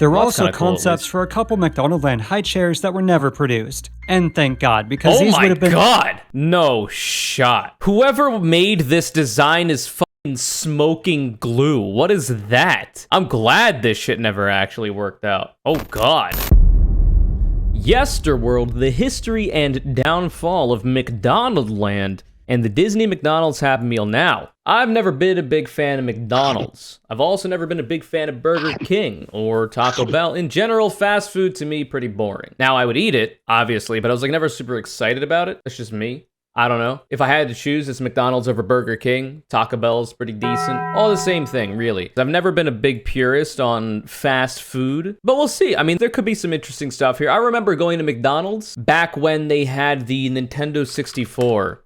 There were Well, also that's kinda cool, at concepts least. for a couple McDonaldland high chairs that were never produced. And thank God, because Oh these would my have been- god! No shot. Whoever made this design is fucking smoking glue. What is that? I'm glad this shit never actually worked out. Oh god. Yesterworld, the history and downfall of McDonaldland, and the Disney McDonald's Happy Meal. Now, I've never been a big fan of McDonald's. I've also never been a big fan of Burger King or Taco Bell. In general, fast food to me, pretty boring. Now, I would eat it, obviously, but I was like never super excited about it. That's just me. I don't know. If I had to choose, it's McDonald's over Burger King. Taco Bell's pretty decent. All the same thing, really. I've never been a big purist on fast food, but we'll see. I mean, there could be some interesting stuff here. I remember going to McDonald's back when they had the Nintendo 64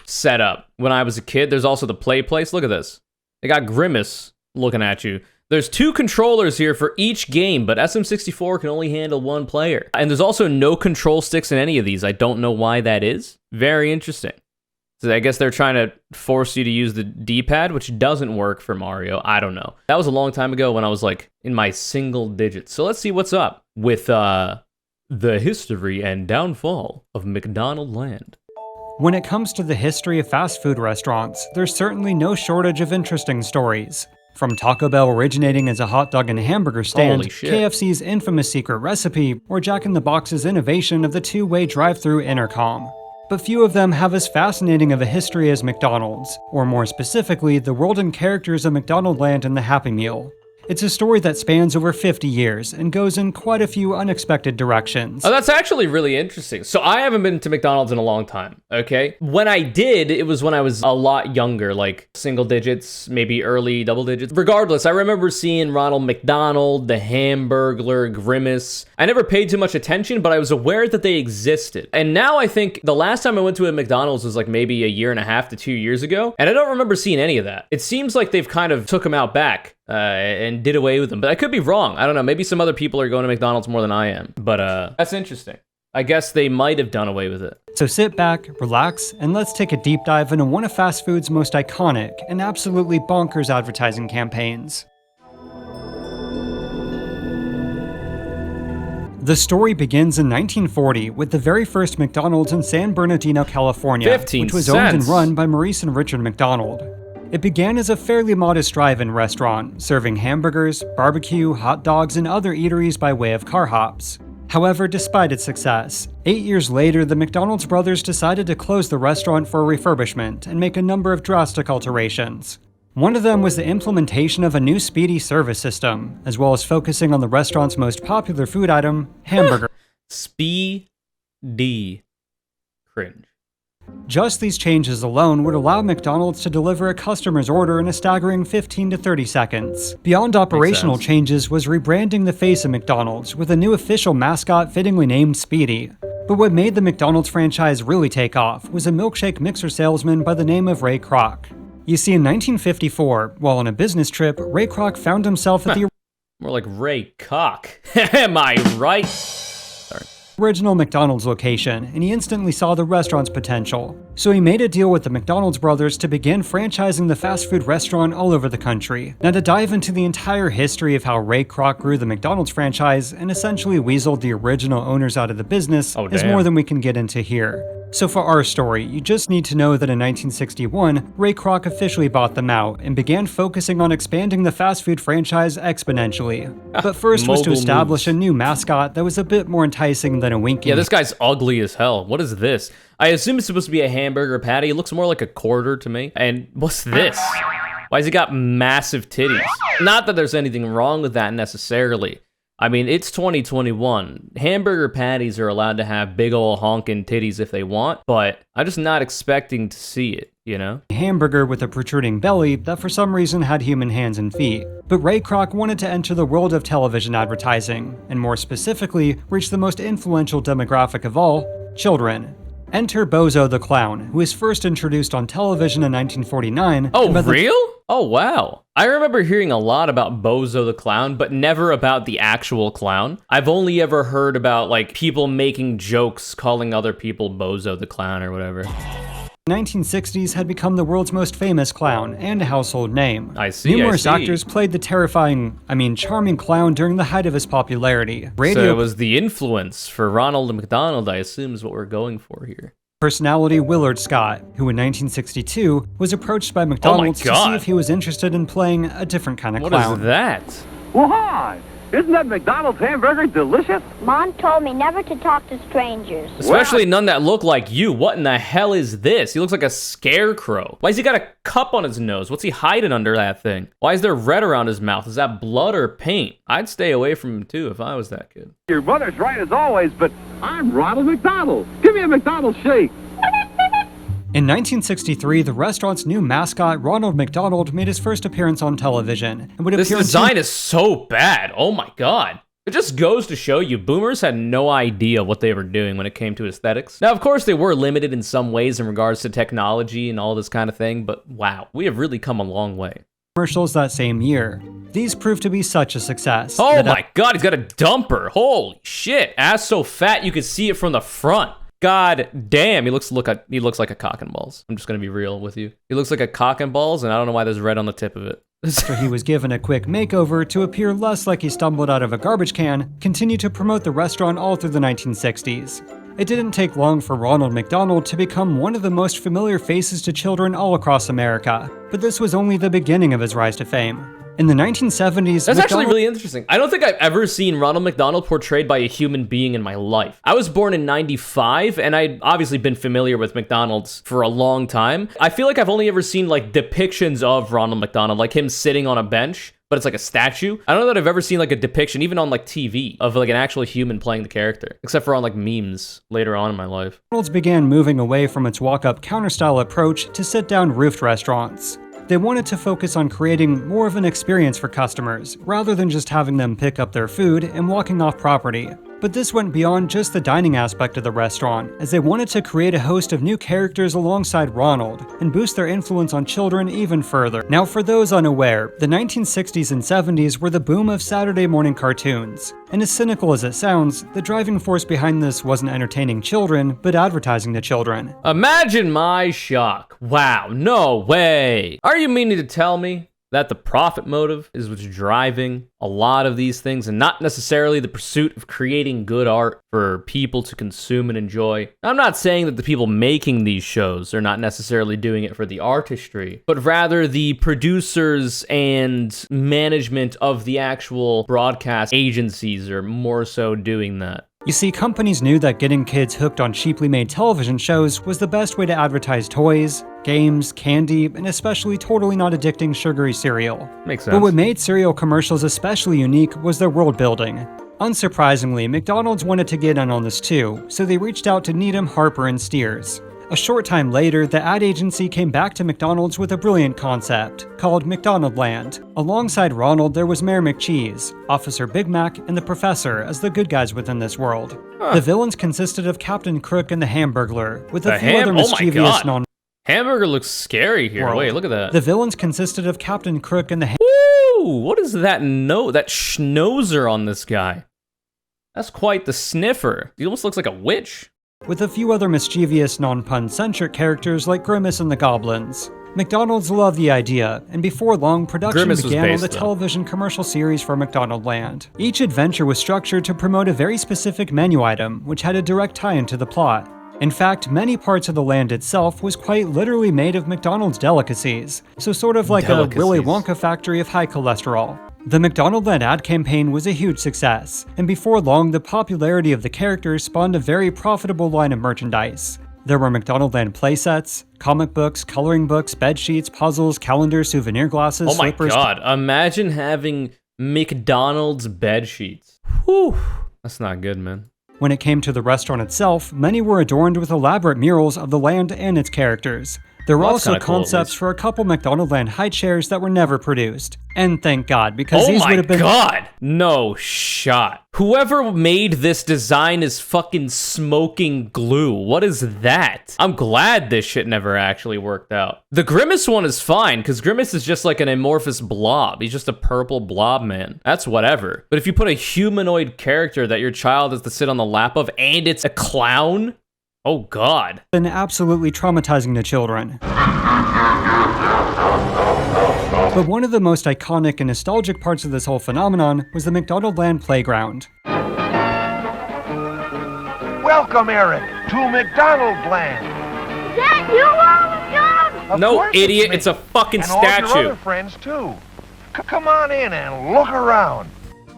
set up. When I was a kid, there's also the Play Place. Look at this. They got Grimace looking at you. There's 2 controllers here for each game, but SM64 can only handle 1 player. And there's also no control sticks in any of these. I don't know why that is. Very interesting. So I guess they're trying to force you to use the D-pad, which doesn't work for Mario. I don't know. That was a long time ago when I was like in my single digits. So let's see what's up with the history and downfall of McDonaldland. When it comes to the history of fast food restaurants, there's certainly no shortage of interesting stories. From Taco Bell originating as a hot dog and hamburger stand, Holy shit. KFC's infamous secret recipe, or Jack in the Box's innovation of the 2-way drive-thru intercom. But few of them have as fascinating of a history as McDonald's, or more specifically, the world and characters of McDonaldland and the Happy Meal. It's a story that spans over 50 years and goes in quite a few unexpected directions. Oh, that's actually really interesting. So I haven't been to McDonald's in a long time, okay? When I did, it was when I was a lot younger, like single digits, maybe early double digits. Regardless, I remember seeing Ronald McDonald, the Hamburglar, Grimace. I never paid too much attention, but I was aware that they existed. And now I think the last time I went to a McDonald's was like maybe a year and a half to 2 years ago, and I don't remember seeing any of that. It seems like they've kind of took them out back. And did away with them. But I could be wrong. I don't know. Maybe some other people are going to McDonald's more than I am. But that's interesting. I guess they might have done away with it. So sit back, relax, and let's take a deep dive into one of fast food's most iconic and absolutely bonkers advertising campaigns. The story begins in 1940 with the very first McDonald's in San Bernardino, California, 15 which was owned and cents. run by Maurice and Richard McDonald. It began as a fairly modest drive-in restaurant, serving hamburgers, barbecue, hot dogs, and other eateries by way of car hops. However, despite its success, 8 years later, the McDonald's brothers decided to close the restaurant for refurbishment and make a number of drastic alterations. One of them was the implementation of a new speedy service system, as well as focusing on the restaurant's most popular food item, hamburger. Speedy. Cringe. Just these changes alone would allow McDonald's to deliver a customer's order in a staggering 15 to 30 seconds. Beyond operational sense. changes was rebranding the face of McDonald's with a new official mascot fittingly named Speedy. But what made the McDonald's franchise really take off was a milkshake mixer salesman by the name of Ray Kroc. You see, in 1954, while on a business trip, Ray Kroc found himself at the More like Ray Cock. Am I right? original McDonald's location, and he instantly saw the restaurant's potential. So he made a deal with the McDonald's brothers to begin franchising the fast food restaurant all over the country. Now, to dive into the entire history of how Ray Kroc grew the McDonald's franchise and essentially weaseled the original owners out of the business is damn. more than we can get into here. So for our story, you just need to know that in 1961, Ray Kroc officially bought them out and began focusing on expanding the fast food franchise exponentially. But first was to Mogul establish moves. a new mascot that was a bit more enticing than a winky. Yeah, this guy's ugly as hell. What is this? I assume it's supposed to be a hamburger patty. It looks more like a quarter to me. And what's this? Why has he got massive titties? Not that there's anything wrong with that necessarily. I mean, it's 2021. Hamburger patties are allowed to have big ol' honkin' titties if they want, but I'm just not expecting to see it, you know? Hamburger with a protruding belly that for some reason had human hands and feet. But Ray Kroc wanted to enter the world of television advertising, and more specifically, reach the most influential demographic of all, children. Enter Bozo the Clown, who was first introduced on television in 1949. Oh, and by the real? Oh, wow. I remember hearing a lot about Bozo the Clown, but never about the actual clown. I've only ever heard about, like, people making jokes calling other people Bozo the Clown or whatever. The 1960s had become the world's most famous clown and a household name. I see. Numerous actors played the charming clown during the height of his popularity. So it was the influence for Ronald McDonald, I assume, is what we're going for here. Personality Willard Scott, who in 1962 was approached by McDonald's to see if he was interested in playing a different kind of clown. What is that? Well, hi! Isn't that McDonald's hamburger delicious? Mom told me never to talk to strangers. Especially none that look like you. What in the hell is this? He looks like a scarecrow. Why's he got a cup on his nose? What's he hiding under that thing? Why is there red around his mouth? Is that blood or paint? I'd stay away from him too if I was that kid. Your mother's right as always, but I'm Ronald McDonald. Give me a McDonald's shake. In 1963, the restaurant's new mascot, Ronald McDonald, made his first appearance on television. And would this design is so bad. Oh my god. It just goes to show you, boomers had no idea what they were doing when it came to aesthetics. Now, of course, they were limited in some ways in regards to technology and all this kind of thing, but wow, we have really come a long way. Commercials that same year. These proved to be such a success. Oh my god, he's got a dumper. Holy shit. Ass so fat you could see it from the front. God damn, he looks like a cock and balls. I'm just gonna be real with you. He looks like a cock and balls, and I don't know why there's red on the tip of it. After he was given a quick makeover to appear less like he stumbled out of a garbage can, continued to promote the restaurant all through the 1960s. It didn't take long for Ronald McDonald to become one of the most familiar faces to children all across America, but this was only the beginning of his rise to fame. In the 1970s, that's actually really interesting. I don't think I've ever seen Ronald McDonald portrayed by a human being in my life. I was born in 95, and I'd obviously been familiar with McDonald's for a long time. I feel like I've only ever seen like depictions of Ronald McDonald, like him sitting on a bench, but it's like a statue. I don't know that I've ever seen like a depiction, even on like TV, of like an actual human playing the character, except for on like memes later on in my life. McDonald's began moving away from its walk-up counter-style approach to sit-down roofed restaurants. They wanted to focus on creating more of an experience for customers, rather than just having them pick up their food and walking off property. But this went beyond just the dining aspect of the restaurant, as they wanted to create a host of new characters alongside Ronald, and boost their influence on children even further. Now, for those unaware, the 1960s and 70s were the boom of Saturday morning cartoons. And as cynical as it sounds, the driving force behind this wasn't entertaining children, but advertising to children. Imagine my shock. Wow, no way. Are you meaning to tell me that the profit motive is what's driving a lot of these things and not necessarily the pursuit of creating good art for people to consume and enjoy? I'm not saying that the people making these shows are not necessarily doing it for the artistry, but rather the producers and management of the actual broadcast agencies are more so doing that. You see, companies knew that getting kids hooked on cheaply made television shows was the best way to advertise toys, games, candy, and especially totally not addicting sugary cereal. Makes sense. But what made cereal commercials especially unique was their world building. Unsurprisingly, McDonald's wanted to get in on this too, so they reached out to Needham, Harper, and Steers. A short time later, the ad agency came back to McDonald's with a brilliant concept, called McDonaldland. Alongside Ronald, there was Mayor McCheese, Officer Big Mac, and the Professor as the good guys within this world. The villains consisted of Captain Crook and the Hamburglar, with a few other mischievous Hamburger looks scary here. world. Wait, look at that. The villains consisted of Captain Crook and the Woo! What is that that schnauzer on this guy? That's quite the sniffer. He almost looks like a witch. with a few other mischievous non-pun-centric characters like Grimace and the Goblins. McDonald's loved the idea, and before long, production began on the television commercial series for McDonaldland. Each adventure was structured to promote a very specific menu item, which had a direct tie-in to the plot. In fact, many parts of the land itself was quite literally made of McDonald's delicacies, so sort of like a Willy Wonka factory of high cholesterol. The McDonaldland ad campaign was a huge success, and before long, the popularity of the characters spawned a very profitable line of merchandise. There were McDonaldland playsets, comic books, coloring books, bed sheets, puzzles, calendars, souvenir glasses, slippers. Oh my god, imagine having McDonald's bed sheets. Whew, that's not good, man. When it came to the restaurant itself, many were adorned with elaborate murals of the land and its characters. There were also concepts for a couple McDonaldland high chairs that were never produced. And thank God, because these would have been— Oh my god! No shot. Whoever made this design is fucking smoking glue. What is that? I'm glad this shit never actually worked out. The Grimace one is fine, because Grimace is just like an amorphous blob. He's just a purple blob man. That's whatever. But if you put a humanoid character that your child has to sit on the lap of, and it's a clown— Oh, God. been absolutely traumatizing to children. But one of the most iconic and nostalgic parts of this whole phenomenon was the McDonaldland playground. Welcome, Eric, to McDonaldland. Dad, you are McDonald? No, idiot, it's a fucking and all your statue. other friends, too. Come on in and look around.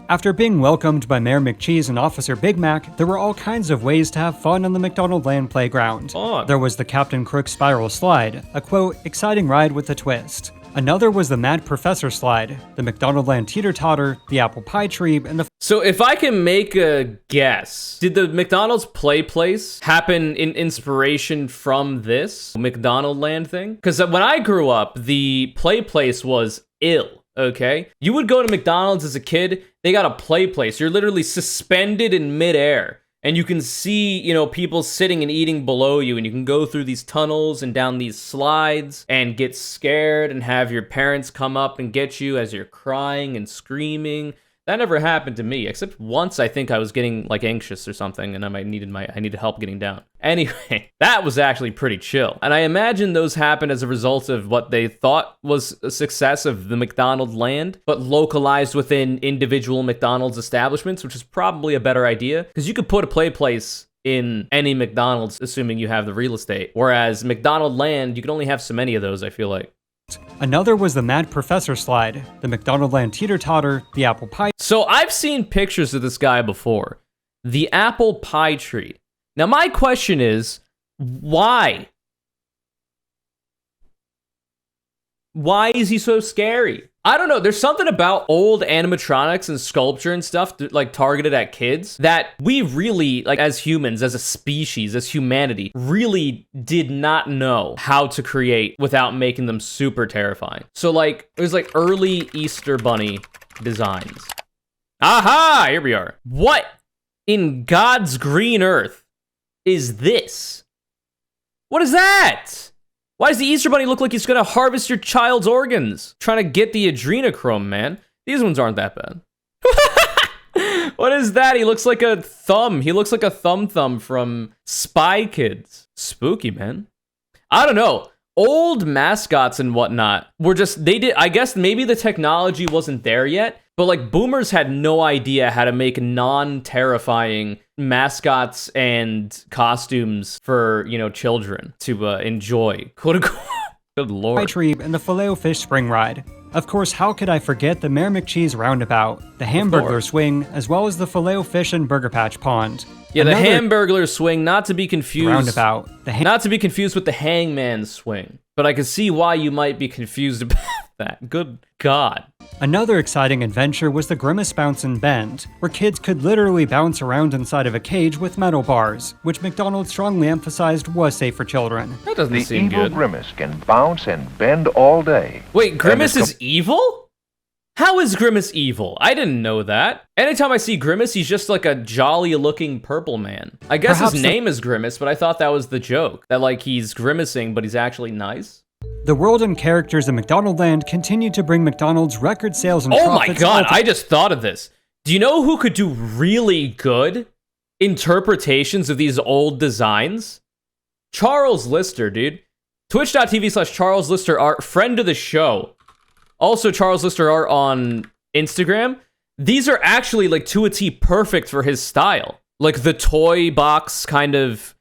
After being welcomed by Mayor McCheese and Officer Big Mac, there were all kinds of ways to have fun on the McDonaldland playground. Fun. There was the Captain Crook Spiral Slide, a quote, exciting ride with a twist. Another was the Mad Professor Slide, the McDonaldland Teeter-Totter, the Apple Pie Tree, and the So if I can make a guess, did the McDonald's Play Place happen in inspiration from this McDonaldland thing? Because when I grew up, the Play Place was ill, okay? You would go to McDonald's as a kid, they got a Play Place. You're literally suspended in midair. And you can see, you know, people sitting and eating below you, and you can go through these tunnels and down these slides and get scared and have your parents come up and get you as you're crying and screaming. That never happened to me, except once I think I was getting like anxious or something, and I needed help getting down. Anyway, that was actually pretty chill. And I imagine those happened as a result of what they thought was a success of the McDonaldland, but localized within individual McDonald's establishments, which is probably a better idea, because you could put a play place in any McDonald's, assuming you have the real estate. Whereas McDonaldland, you can only have so many of those, I feel like. Another was the Mad Professor Slide, the McDonaldland Teeter-Totter, the Apple Pie. So I've seen pictures of this guy before. The Apple Pie Tree. Now my question is, why? Why is he so scary? I don't know. There's something about old animatronics and sculpture and stuff like targeted at kids that we really, like as humans, as a species, as humanity, really did not know how to create without making them super terrifying. So like, it was like early Easter Bunny designs. Aha! Here we are. What in God's green earth is this? What is that? Why does the Easter Bunny look like he's gonna harvest your child's organs? Trying to get the adrenochrome, man. These ones aren't that bad. What is that? He looks like a thumb. He looks like a thumb from Spy Kids. Spooky, man. I don't know. Old mascots and whatnot were just, I guess maybe the technology wasn't there yet, but like boomers had no idea how to make non-terrifying mascots and costumes for, you know, children to enjoy. Quote unquote. Good lord. Pie Tree and the Filet-O-Fish Spring Ride. Of course, how could I forget the Mayor McCheese Roundabout, the Hamburglar Swing, as well as the Filet-O-Fish and Burger Patch Pond. Yeah, the Hamburglar Swing, not to be confused. Roundabout. Not to be confused with the Hangman Swing. But I can see why you might be confused about that. Good God. Another exciting adventure was the Grimace Bounce and Bend, where kids could literally bounce around inside of a cage with metal bars, which McDonald strongly emphasized was safe for children. That doesn't The seem evil good. Grimace can bounce and bend all day. Wait, Grimace is evil? How is Grimace evil? I didn't know that. Anytime I see Grimace, he's just like a jolly-looking purple man. I guess Perhaps his name is Grimace, but I thought that was the joke. That like he's grimacing, but he's actually nice. The world and characters in McDonaldland continued to bring McDonald's record sales and Oh my profits. God, I just thought of this. Do you know who could do really good interpretations of these old designs? Charles Lister, dude. Twitch.tv/Charles Lister Art, friend of the show. Also, Charles Lister Art on Instagram. These are actually, like, to a T perfect for his style. Like, the toy box kind of,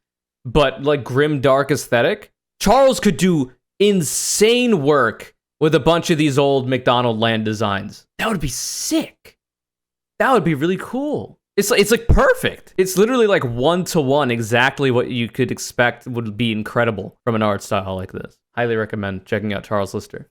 but, like, grim, dark aesthetic. Charles could do insane work with a bunch of these old McDonaldland designs. That would be sick. That would be really cool. It's like perfect. It's literally like 1-to-1 exactly what you could expect would be incredible from an art style like this. Highly recommend checking out Charles Lister.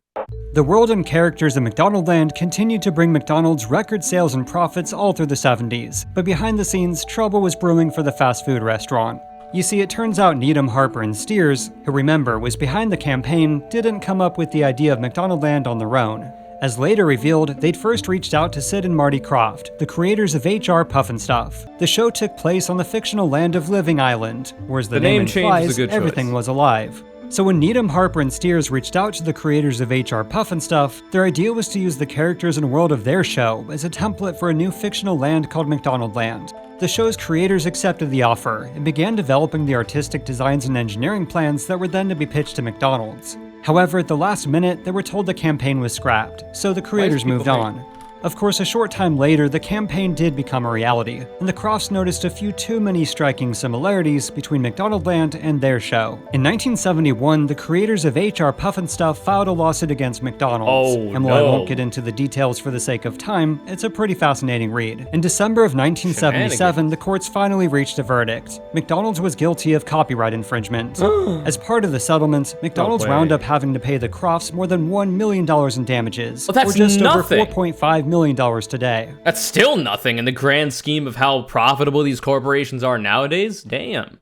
The world and characters in McDonaldland continued to bring McDonald's record sales and profits all through the 70s, but behind the scenes, trouble was brewing for the fast food restaurant. You see, it turns out Needham, Harper, and Steers, who remember was behind the campaign, didn't come up with the idea of McDonaldland on their own. As later revealed, they'd first reached out to Sid and Marty Krofft, the creators of HR Pufnstuf. The show took place on the fictional land of Living Island, where as the name implies, everything was alive. So when Needham, Harper, and Steers reached out to the creators of HR Pufnstuf, their idea was to use the characters and world of their show as a template for a new fictional land called McDonaldland. The show's creators accepted the offer and began developing the artistic designs and engineering plans that were then to be pitched to McDonald's. However, at the last minute, they were told the campaign was scrapped, so the creators moved on. Of course, a short time later, the campaign did become a reality, and the Crofts noticed a few too many striking similarities between McDonaldland and their show. In 1971, the creators of HR Pufnstuf filed a lawsuit against McDonald's, and while I won't get into the details for the sake of time, it's a pretty fascinating read. In December of 1977, the courts finally reached a verdict. McDonald's was guilty of copyright infringement. As part of the settlement, McDonald's wound up having to pay the Crofts more than $1 million in damages, well, that's or just nothing. over $4.5 million today. That's still nothing in the grand scheme of how profitable these corporations are nowadays. Damn,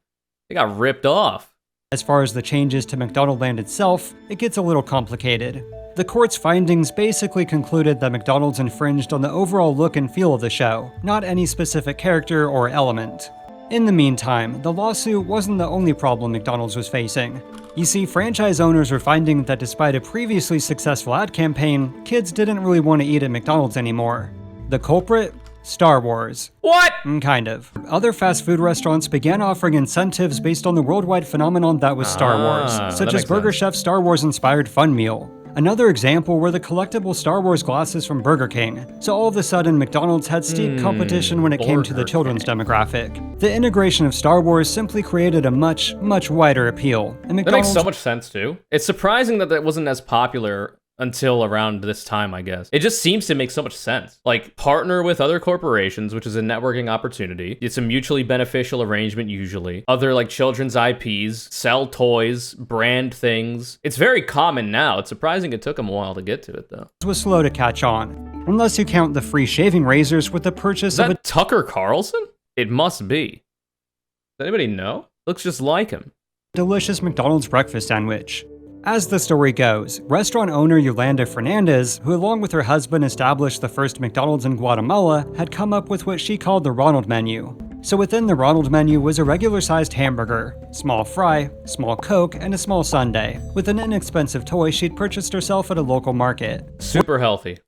they got ripped off. As far as the changes to McDonaldland itself, it gets a little complicated. The court's findings basically concluded that McDonald's infringed on the overall look and feel of the show, not any specific character or element. In the meantime, the lawsuit wasn't the only problem McDonald's was facing. You see, franchise owners were finding that despite a previously successful ad campaign, kids didn't really want to eat at McDonald's anymore. The culprit? Star Wars. What? Kind of. Other fast food restaurants began offering incentives based on the worldwide phenomenon that was Star Wars, such as Burger Chef's Star Wars-inspired Fun Meal. Another example were the collectible Star Wars glasses from Burger King, so all of a sudden McDonald's had steep competition when it came to the children's demographic. The integration of Star Wars simply created a much, much wider appeal, and That makes so much sense too. It's surprising that that wasn't as popular until around this time, I guess. It just seems to make so much sense. Like, partner with other corporations, which is a networking opportunity. It's a mutually beneficial arrangement usually. Other like children's IPs, sell toys, brand things. It's very common now. It's surprising it took them a while to get to it though. Was slow to catch on, unless you count the free shaving razors with the purchase of a Tucker Carlson? It must be. Does anybody know? Looks just like him. delicious McDonald's breakfast sandwich. As the story goes, restaurant owner Yolanda Fernandez, who along with her husband established the first McDonald's in Guatemala, had come up with what she called the Ronald menu. So within the Ronald menu was a regular-sized hamburger, small fry, small Coke, and a small sundae, with an inexpensive toy she'd purchased herself at a local market. Super healthy.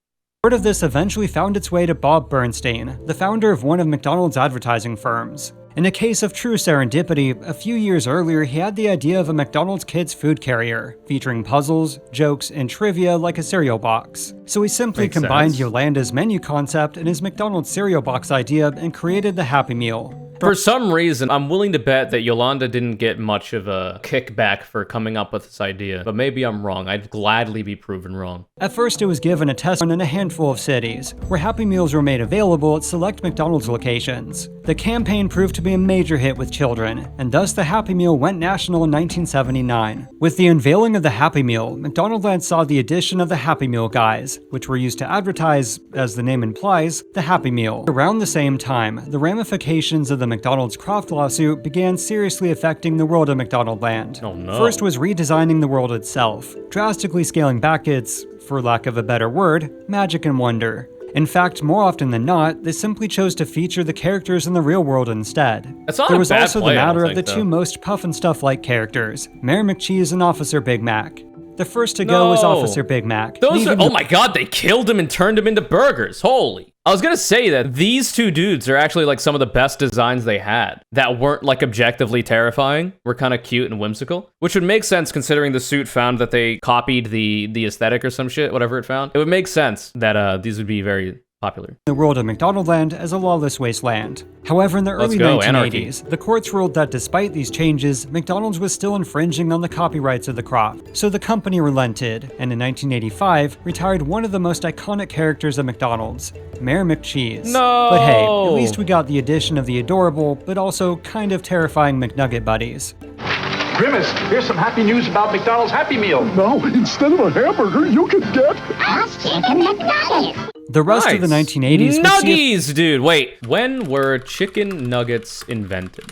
Word of this eventually found its way to Bob Bernstein, the founder of one of McDonald's advertising firms. In a case of true serendipity, a few years earlier he had the idea of a McDonald's kids food carrier, featuring puzzles, jokes, and trivia like a cereal box. So he simply combined Yolanda's menu concept and his McDonald's cereal box idea and created the Happy Meal. For some reason, I'm willing to bet that Yolanda didn't get much of a kickback for coming up with this idea, but maybe I'm wrong. I'd gladly be proven wrong. At first it was given a test run in a handful of cities, where Happy Meals were made available at select McDonald's locations. The campaign proved to be a major hit with children, and thus the Happy Meal went national in 1979. With the unveiling of the Happy Meal, McDonaldland saw the addition of the Happy Meal guys, which were used to advertise, as the name implies, the Happy Meal. Around the same time, the ramifications of the McDonald's Croft lawsuit began seriously affecting the world of McDonaldland. Oh no. First was redesigning the world itself, drastically scaling back its, for lack of a better word, magic and wonder. In fact, more often than not, they simply chose to feature the characters in the real world instead. That's not there a was bad also play, the I matter don't of the think, two though. most Puff and Stuff-like characters, Mayor McCheese and Officer Big Mac. The first to go was Officer Big Mac. Those are, oh my god, they killed him and turned him into burgers. Holy. I was gonna say that these two dudes are actually like some of the best designs they had that weren't like objectively terrifying, were kind of cute and whimsical, which would make sense considering the suit found that they copied the aesthetic or some shit, whatever it found. It would make sense that these would be very popular. The world of McDonaldland as a lawless wasteland. However, in the early 1980s, the courts ruled that despite these changes, McDonald's was still infringing on the copyrights of the Croft. So the company relented, and in 1985, retired one of the most iconic characters of McDonald's, Mayor McCheese. No! But hey, at least we got the addition of the adorable, but also kind of terrifying McNugget buddies. Grimace, here's some happy news about McDonald's Happy Meal. Now, instead of a hamburger, you can get a chicken McNugget. The rest of the 1980s Nuggies, dude. Wait, when were chicken nuggets invented?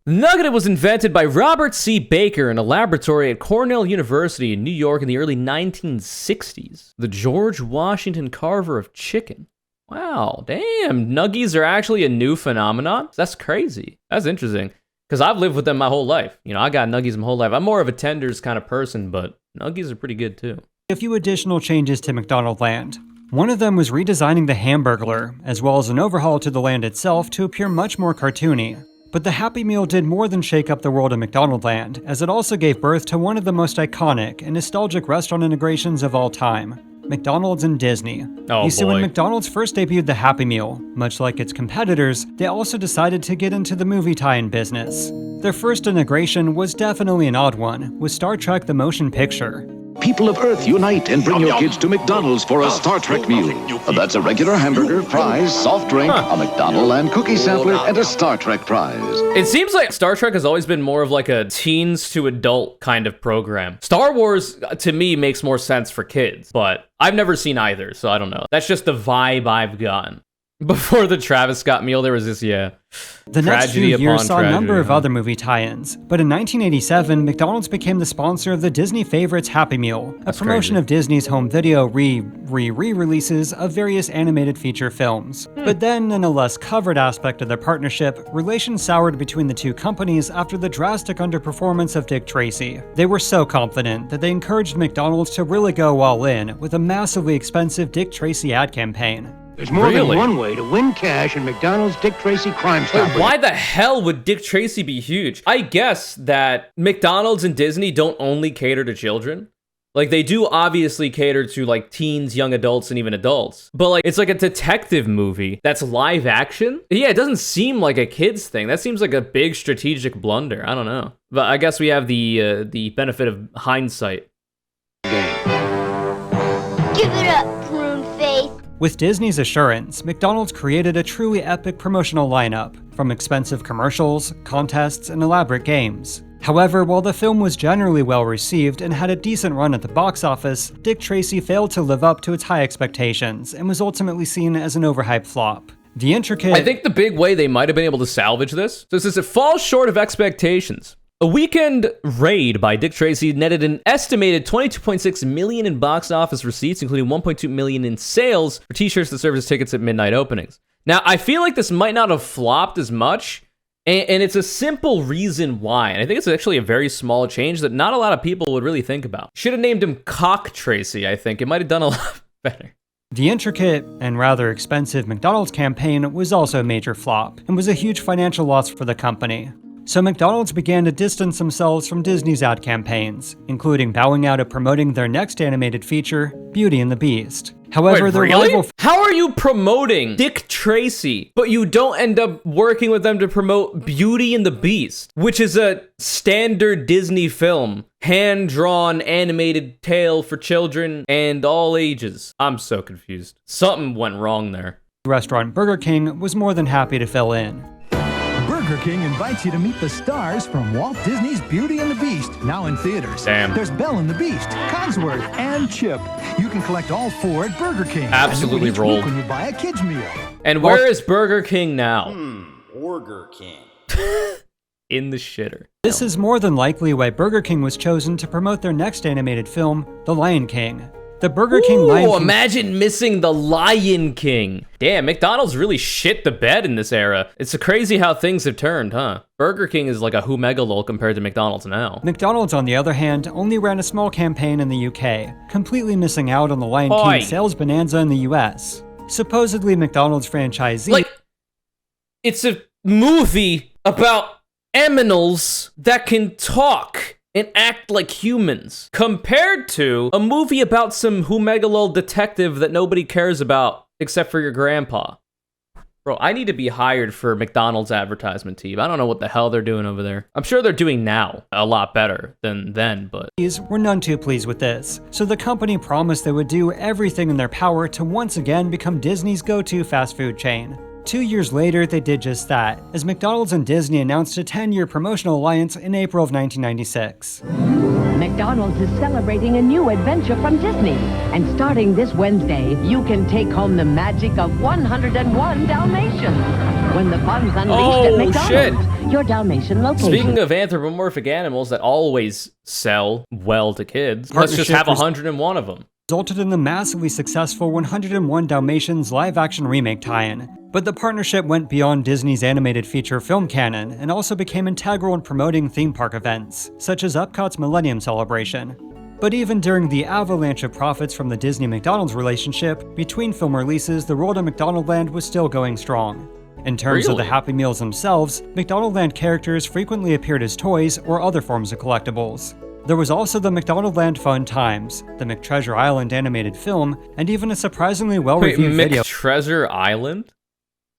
Nugget was invented by Robert C. Baker in a laboratory at Cornell University in New York in the early 1960s. The George Washington carver of chicken. Wow, damn, Nuggies are actually a new phenomenon? That's crazy. That's interesting. Because I've lived with them my whole life. You know, I got Nuggies my whole life. I'm more of a tenders kind of person, but Nuggies are pretty good too. A few additional changes to McDonaldland. One of them was redesigning the Hamburglar, as well as an overhaul to the land itself to appear much more cartoony. But the Happy Meal did more than shake up the world of McDonaldland, as it also gave birth to one of the most iconic and nostalgic restaurant integrations of all time: McDonald's and Disney. You see, when McDonald's first debuted the Happy Meal, much like its competitors, they also decided to get into the movie tie-in business. Their first integration was definitely an odd one, with Star Trek the Motion Picture. People of Earth, unite and bring your kids to McDonald's for a Star Trek meal. That's a regular hamburger, fries, soft drink, a McDonaldland cookie sampler, and a Star Trek prize. It seems like Star Trek has always been more of like a teens to adult kind of program. Star Wars, to me, makes more sense for kids, but I've never seen either, so I don't know. That's just the vibe I've gotten. Before the Travis Scott meal, there was this, The next few years saw a number of other movie tie-ins, but in 1987, McDonald's became the sponsor of the Disney Favorites Happy Meal, a promotion of Disney's home video re-releases of various animated feature films. But then, in a less covered aspect of their partnership, relations soured between the two companies after the drastic underperformance of Dick Tracy. They were so confident that they encouraged McDonald's to really go all in with a massively expensive Dick Tracy ad campaign. There's more than one way to win cash in McDonald's Dick Tracy Crime Stopper. Why the hell would Dick Tracy be huge? I guess that McDonald's and Disney don't only cater to children. Like, they do obviously cater to, like, teens, young adults, and even adults. But, like, it's like a detective movie that's live action? Yeah, it doesn't seem like a kid's thing. That seems like a big strategic blunder. I don't know. But I guess we have the benefit of hindsight. Give it up, prune face. With Disney's assurance, McDonald's created a truly epic promotional lineup, from expensive commercials, contests, and elaborate games. However, while the film was generally well received and had a decent run at the box office, Dick Tracy failed to live up to its high expectations and was ultimately seen as an overhyped flop. I think the big way they might have been able to salvage this is it falls short of expectations. A weekend raid by Dick Tracy netted an estimated $22.6 million in box office receipts, including $1.2 million in sales for t-shirts that serve as tickets at midnight openings. Now, I feel like this might not have flopped as much, and it's a simple reason why. And I think it's actually a very small change that not a lot of people would really think about. Should have named him Cock Tracy, I think. It might have done a lot better. The intricate and rather expensive McDonald's campaign was also a major flop, and was a huge financial loss for the company. So McDonald's began to distance themselves from Disney's ad campaigns, including bowing out of promoting their next animated feature, Beauty and the Beast. However, How are you promoting Dick Tracy, but you don't end up working with them to promote Beauty and the Beast, which is a standard Disney film, hand-drawn animated tale for children and all ages? I'm so confused. Something went wrong there. Restaurant Burger King was more than happy to fill in. Burger King invites you to meet the stars from Walt Disney's Beauty and the Beast, now in theaters. Damn. There's Belle and the Beast, Cogsworth, and Chip. You can collect all four at Burger King. Absolutely rolled. When you buy a kids meal. And where is Burger King now? Burger King. In the shitter. This is more than likely why Burger King was chosen to promote their next animated film, The Lion King. The Burger King Lion King... Imagine missing The Lion King. Damn, McDonald's really shit the bed in this era. It's crazy how things have turned, huh? Burger King is like a who-megalol compared to McDonald's now. McDonald's, on the other hand, only ran a small campaign in the UK, completely missing out on The Lion King sales bonanza in the US. Supposedly, McDonald's franchisee... Like, it's a movie about aminals that can talk and act like humans, compared to a movie about some who-megalol detective that nobody cares about except for your grandpa. Bro, I need to be hired for McDonald's advertisement team. I don't know what the hell they're doing over there. I'm sure they're doing now a lot better than then, but... Were none too pleased with this, so the company promised they would do everything in their power to once again become Disney's go-to fast food chain. 2 years later, they did just that, as McDonald's and Disney announced a 10-year promotional alliance in April of 1996. McDonald's is celebrating a new adventure from Disney. And starting this Wednesday, you can take home the magic of 101 Dalmatians. When the fun's unleashed at McDonald's, your Dalmatian location. Speaking of anthropomorphic animals that always sell well to kids, let's just have 101 of them. Resulted in the massively successful 101 Dalmatians live-action remake tie-in. But the partnership went beyond Disney's animated feature film canon and also became integral in promoting theme park events, such as Epcot's Millennium Celebration. But even during the avalanche of profits from the Disney-McDonald's relationship, between film releases, the world of McDonaldland was still going strong. In terms of the Happy Meals themselves, McDonaldland characters frequently appeared as toys or other forms of collectibles. There was also the McDonaldland Fun Times, the McTreasure Island animated film, and even a surprisingly well-reviewed video McTreasure Island?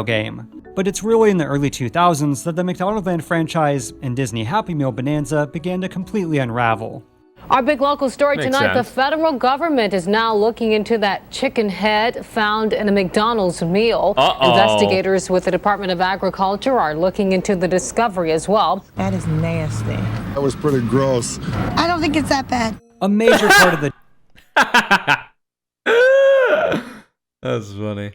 Game. But it's really in the early 2000s that the McDonaldland franchise and Disney Happy Meal bonanza began to completely unravel. Our big local story Makes tonight, sense. the federal government is now looking into that chicken head found in a McDonald's meal. Investigators with the Department of Agriculture are looking into the discovery as well. That is nasty. That was pretty gross. I don't think it's that bad. A major part of the That's funny.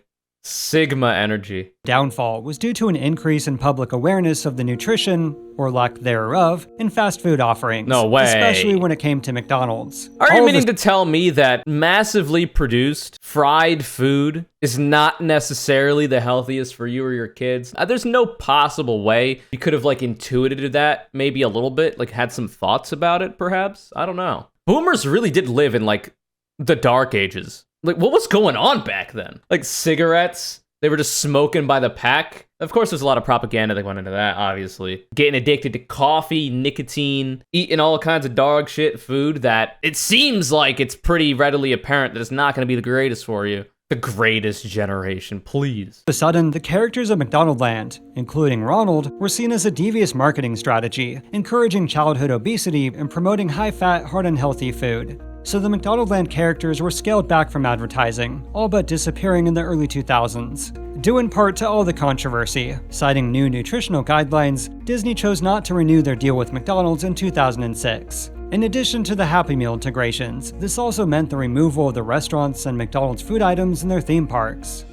Sigma energy. downfall was due to an increase in public awareness of the nutrition, or lack thereof, in fast food offerings. No way. Especially when it came to McDonald's. Are you All meaning to tell me that massively produced fried food is not necessarily the healthiest for you or your kids? There's no possible way you could have like intuited that maybe a little bit, like had some thoughts about it perhaps? I don't know. Boomers really did live in like the dark ages. Like, what was going on back then? Like, cigarettes? They were just smoking by the pack? Of course, there's a lot of propaganda that went into that, obviously. Getting addicted to coffee, nicotine, eating all kinds of dog shit food that it seems like it's pretty readily apparent that it's not going to be the greatest for you. The greatest generation, please. of a sudden, the characters of McDonaldland, including Ronald, were seen as a devious marketing strategy, encouraging childhood obesity and promoting high-fat, heart-unhealthy food. So the McDonaldland characters were scaled back from advertising, all but disappearing in the early 2000s. Due in part to all the controversy, citing new nutritional guidelines, Disney chose not to renew their deal with McDonald's in 2006. In addition to the Happy Meal integrations, this also meant the removal of the restaurants and McDonald's food items in their theme parks.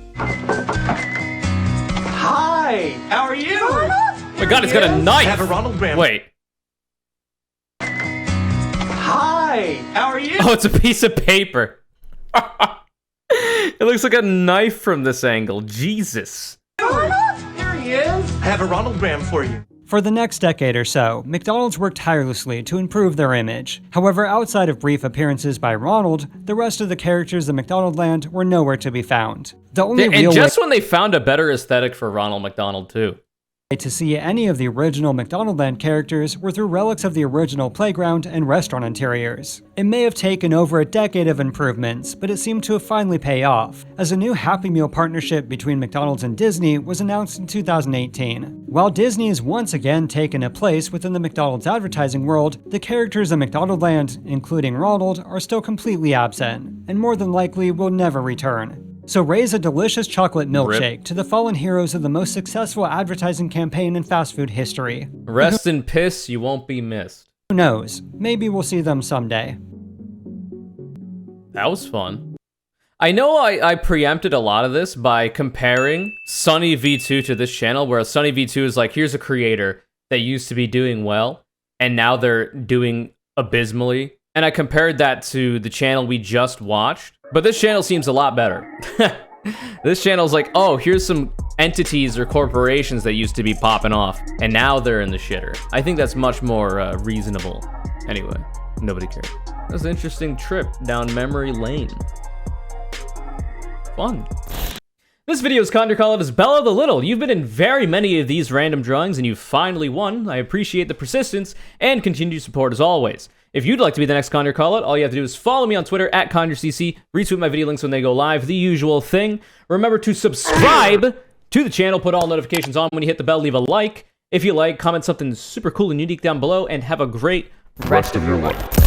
Hi, how are you? Oh my god, it's got a knife! Have a Ronald Brand. Wait. Hi, how are you? Oh, it's a piece of paper. It looks like a knife from this angle. Jesus. Here he is. I have a Ronald Brand for you. For the next decade or so, McDonald's worked tirelessly to improve their image. However, outside of brief appearances by Ronald, the rest of the characters of McDonaldland were nowhere to be found. The only real And just when they found a better aesthetic for Ronald McDonald, too. way to see any of the original McDonaldland characters were through relics of the original playground and restaurant interiors. It may have taken over a decade of improvements, but it seemed to have finally paid off, as a new Happy Meal partnership between McDonald's and Disney was announced in 2018. While Disney has once again taken a place within the McDonald's advertising world, the characters of McDonaldland, including Ronald, are still completely absent, and more than likely will never return. So raise a delicious chocolate milkshake to the fallen heroes of the most successful advertising campaign in fast food history. Rest in piss, you won't be missed. Who knows? Maybe we'll see them someday. That was fun. I know I preempted a lot of this by comparing Sunny V2 to this channel, where Sunny V2 is like, here's a creator that used to be doing well, and now they're doing abysmally. And I compared that to the channel we just watched. But this channel seems a lot better. This channel's like, oh, here's some entities or corporations that used to be popping off, and now they're in the shitter. I think that's much more reasonable. Anyway, nobody cares. That was an interesting trip down memory lane. Fun. This video's Conure Callout is Bella the Little. You've been in very many of these random drawings, and you finally won. I appreciate the persistence and continued support as always. If you'd like to be the next Conure Callout, all you have to do is follow me on Twitter at ConureCC, retweet my video links when they go live, the usual thing. Remember to subscribe to the channel, put all notifications on when you hit the bell, leave a like. If you like, comment something super cool and unique down below, and have a great rest of your life.